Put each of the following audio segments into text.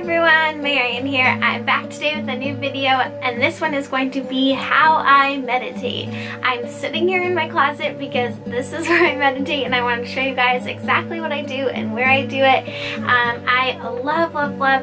everyone, Marion here. I'm back today with a new video, and this one is going to be how I meditate. I'm sitting here in my closet because this is where I meditate, and I want to show you guys exactly what I do and where I do it. I love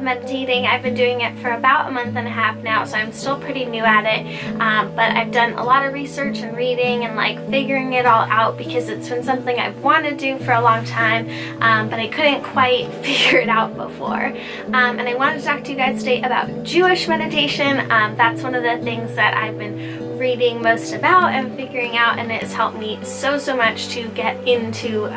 meditating. I've been doing it for about a month and a half now, so I'm still pretty new at it, but I've done a lot of research and reading and like figuring it all out because it's been something I've wanted to do for a long time, but I couldn't quite figure it out before. And I wanted to talk to you guys today about Jewish meditation. That's one of the things that I've been reading most about and figuring out, and it has helped me so much to get into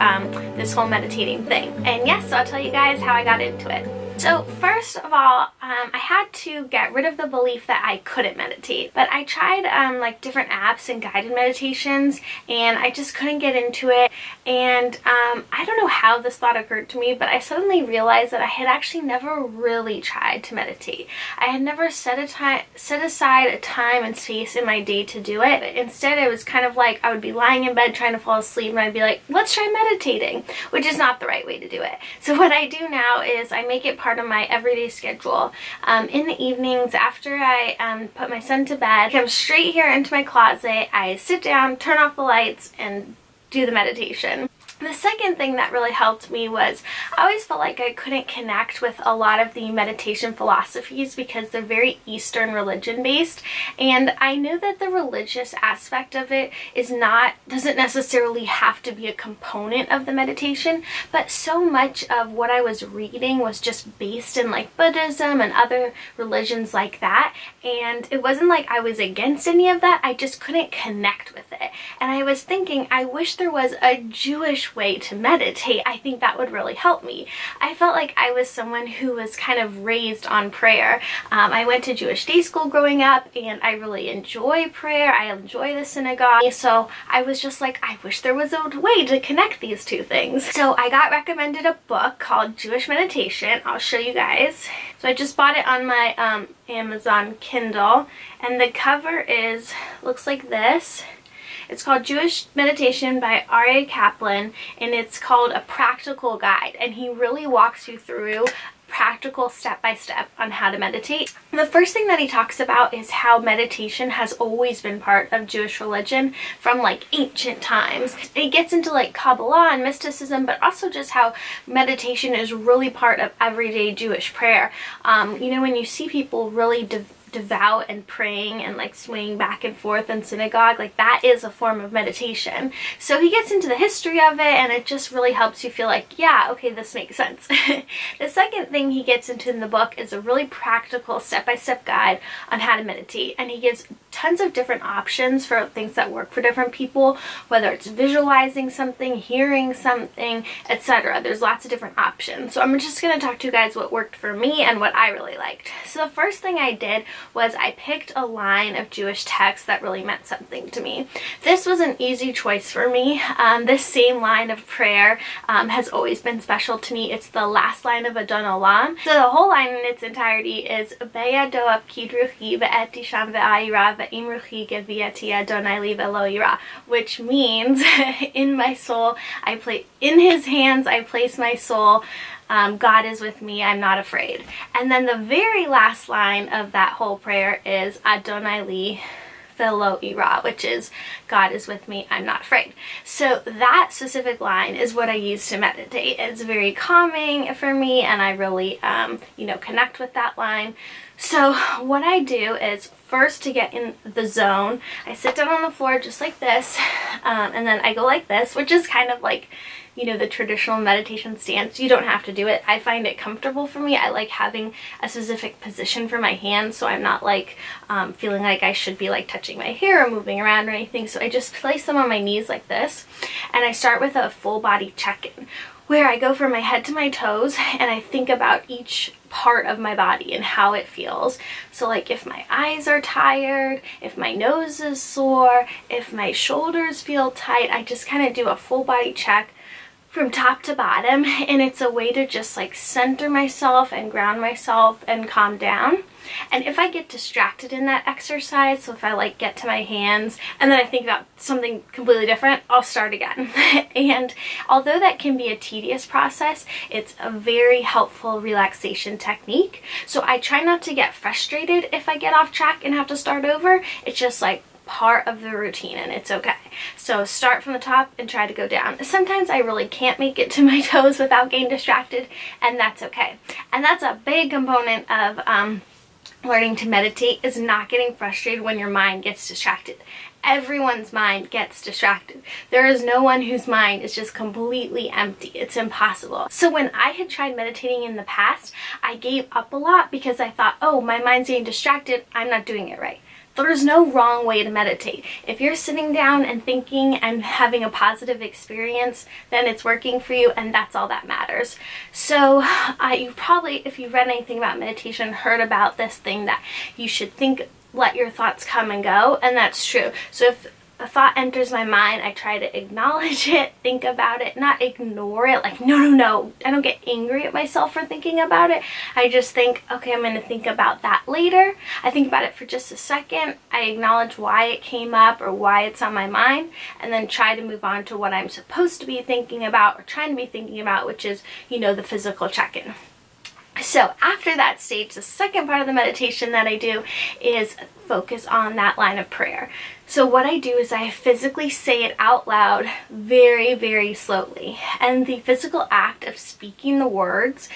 this whole meditating thing. And yes, so I'll tell you guys how I got into it. So first of all, I had to get rid of the belief that I couldn't meditate. But I tried like different apps and guided meditations, and I just couldn't get into it. And I don't know how this thought occurred to me, but I suddenly realized that I had actually never really tried to meditate. I had never set aside a time and space in my day to do it. Instead, it was kind of like I would be lying in bed trying to fall asleep, and I'd be like, let's try meditating, which is not the right way to do it. So what I do now is I make it part of my everyday schedule. In the evenings after I put my son to bed, I come straight here into my closet, I sit down, turn off the lights, and do the meditation. The second thing that really helped me was I always felt like I couldn't connect with a lot of the meditation philosophies because they're very Eastern religion based, and I knew that the religious aspect of it doesn't necessarily have to be a component of the meditation, but so much of what I was reading was just based in like Buddhism and other religions like that, and it wasn't like I was against any of that, I just couldn't connect with it. And I was thinking, I wish there was a Jewish way to meditate. I think that would really help me. I felt like I was someone who was kind of raised on prayer. I went to Jewish day school growing up, and I really enjoy prayer. I enjoy the synagogue. So I was just like, I wish there was a way to connect these two things. So I got recommended a book called Jewish Meditation. I'll show you guys. So I just bought it on my Amazon Kindle, and the cover looks like this. It's called Jewish Meditation by Aryeh Kaplan, and it's called A Practical Guide, and he really walks you through practical step-by-step on how to meditate. The first thing that he talks about is how meditation has always been part of Jewish religion from like ancient times. It gets into like Kabbalah and mysticism, but also just how meditation is really part of everyday Jewish prayer. You know, when you see people really devout and praying and like swaying back and forth in synagogue, like that is a form of meditation. So he gets into the history of it, and it just really helps you feel like, yeah, okay, this makes sense. The second thing he gets into in the book is a really practical step-by-step guide on how to meditate, and he gives tons of different options for things that work for different people, whether it's visualizing something, hearing something, etc. There's lots of different options. So I'm just going to talk to you guys what worked for me and what I really liked. So the first thing I did was I picked a line of Jewish text that really meant something to me. This was an easy choice for me. This same line of prayer has always been special to me. It's the last line of Adon Olam. So the whole line in its entirety is Beyado apkid ruchi ve'eti sham ve'ayira ve'im ruchi geviati Adonai li ve'lo yira, which means in my soul, in his hands I place my soul. God is with me, I'm not afraid. And then the very last line of that whole prayer is Adonai li ve'lo yira, which is God is with me, I'm not afraid. So that specific line is what I use to meditate. It's very calming for me, and I really you know, connect with that line. So what I do is, first, to get in the zone, I sit down on the floor just like this, and then I go like this, which is kind of like, you know, the traditional meditation stance. You don't have to do it. I find it comfortable for me. I like having a specific position for my hands, so I'm not like feeling like I should be like touching my hair or moving around or anything. So I just place them on my knees like this, and I start with a full body check-in, where I go from my head to my toes, and I think about each part of my body and how it feels. So like if my eyes are tired, if my nose is sore, if my shoulders feel tight, I just kind of do a full body check from top to bottom, and it's a way to just like center myself and ground myself and calm down. And if I get distracted in that exercise, so if I like get to my hands and then I think about something completely different, I'll start again. And although that can be a tedious process, it's a very helpful relaxation technique. So I try not to get frustrated if I get off track and have to start over. It's just like part of the routine, and it's okay. So start from the top and try to go down. Sometimes I really can't make it to my toes without getting distracted, and that's okay. And that's a big component of learning to meditate, is not getting frustrated when your mind gets distracted. Everyone's mind gets distracted. There is no one whose mind is just completely empty. It's impossible. So when I had tried meditating in the past, I gave up a lot because I thought, oh, my mind's getting distracted, I'm not doing it right. There's no wrong way to meditate. If you're sitting down and thinking and having a positive experience, then it's working for you, and that's all that matters. So you've probably, if you've read anything about meditation, heard about this thing that you should think, let your thoughts come and go, and that's true. So if a thought enters my mind, I try to acknowledge it, think about it, not ignore it, like no, I don't get angry at myself for thinking about it. I just think, okay, I'm going to think about that later. I think about it for just a second, I acknowledge why it came up or why it's on my mind, and then try to move on to what I'm supposed to be thinking about or trying to be thinking about, which is, you know, the physical check-in. So after that stage, the second part of the meditation that I do is focus on that line of prayer. So what I do is I physically say it out loud very, very slowly. And the physical act of speaking the words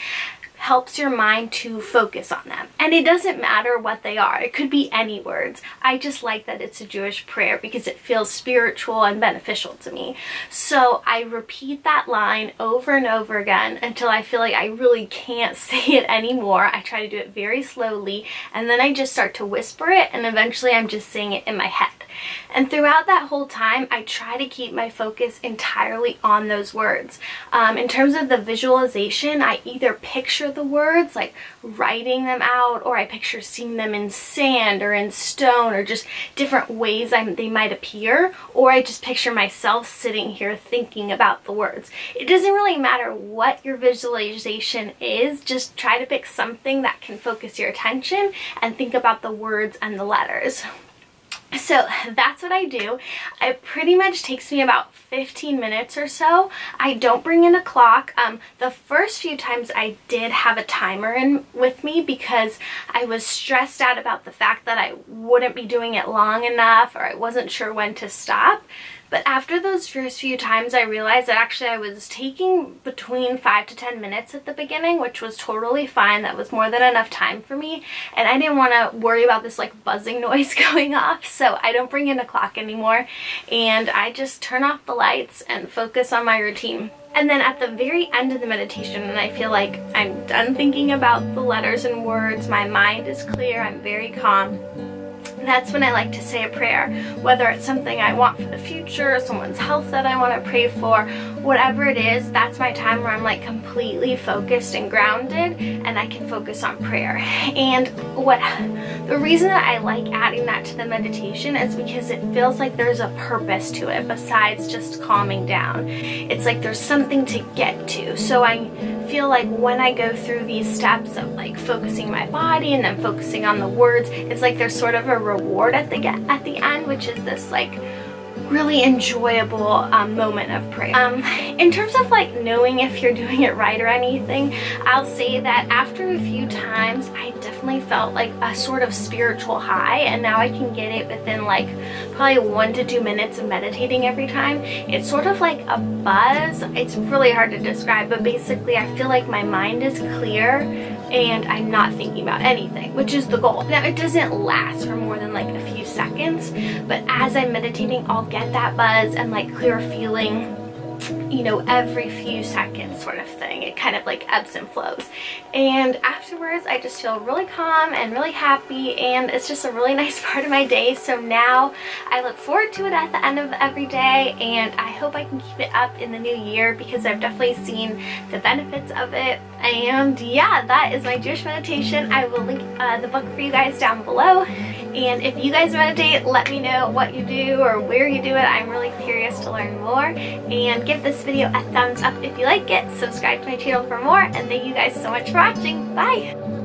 helps your mind to focus on them. And it doesn't matter what they are. It could be any words. I just like that it's a Jewish prayer because it feels spiritual and beneficial to me. So I repeat that line over and over again until I feel like I really can't say it anymore. I try to do it very slowly, and then I just start to whisper it, and eventually I'm just saying it in my head. And throughout that whole time, I try to keep my focus entirely on those words. In terms of the visualization, I either picture the words, like writing them out, or I picture seeing them in sand or in stone or just different ways they might appear, or I just picture myself sitting here thinking about the words. It doesn't really matter what your visualization is, just try to pick something that can focus your attention and think about the words and the letters. So that's what I do. It pretty much takes me about 15 minutes or so. I don't bring in a clock. The first few times I did have a timer in with me because I was stressed out about the fact that I wouldn't be doing it long enough, or I wasn't sure when to stop. But after those first few times, I realized that actually I was taking between 5 to 10 minutes at the beginning, which was totally fine. That was more than enough time for me. And I didn't want to worry about this like buzzing noise going off, so I don't bring in a clock anymore. And I just turn off the lights and focus on my routine. And then at the very end of the meditation, and I feel like I'm done thinking about the letters and words, my mind is clear, I'm very calm. That's when I like to say a prayer, whether it's something I want for the future, someone's health that I want to pray for, whatever it is. That's my time where I'm like completely focused and grounded, and I can focus on prayer. And the reason that I like adding that to the meditation is because it feels like there's a purpose to it besides just calming down. It's like there's something to get to. So I feel like when I go through these steps of like focusing my body and then focusing on the words, it's like there's sort of a reward at the end, which is this like really enjoyable moment of prayer. In terms of like knowing if you're doing it right or anything, I'll say that after a few times I definitely felt like a sort of spiritual high, and now I can get it within like probably 1 to 2 minutes of meditating every time. It's sort of like a buzz. It's really hard to describe, but basically I feel like my mind is clear and I'm not thinking about anything, which is the goal. Now, it doesn't last for more than like a few seconds, but as I'm meditating, I'll get that buzz and like clear feeling, you know, every few seconds sort of thing. It kind of like ebbs and flows. And afterwards, I just feel really calm and really happy, and it's just a really nice part of my day. So now I look forward to it at the end of every day, and I hope I can keep it up in the new year because I've definitely seen the benefits of it. And yeah, that is my Jewish meditation. I will link the book for you guys down below. And if you guys meditate, let me know what you do or where you do it. I'm really curious to learn more. And give this video a thumbs up if you like it. Subscribe to my channel for more, and thank you guys so much for watching. Bye!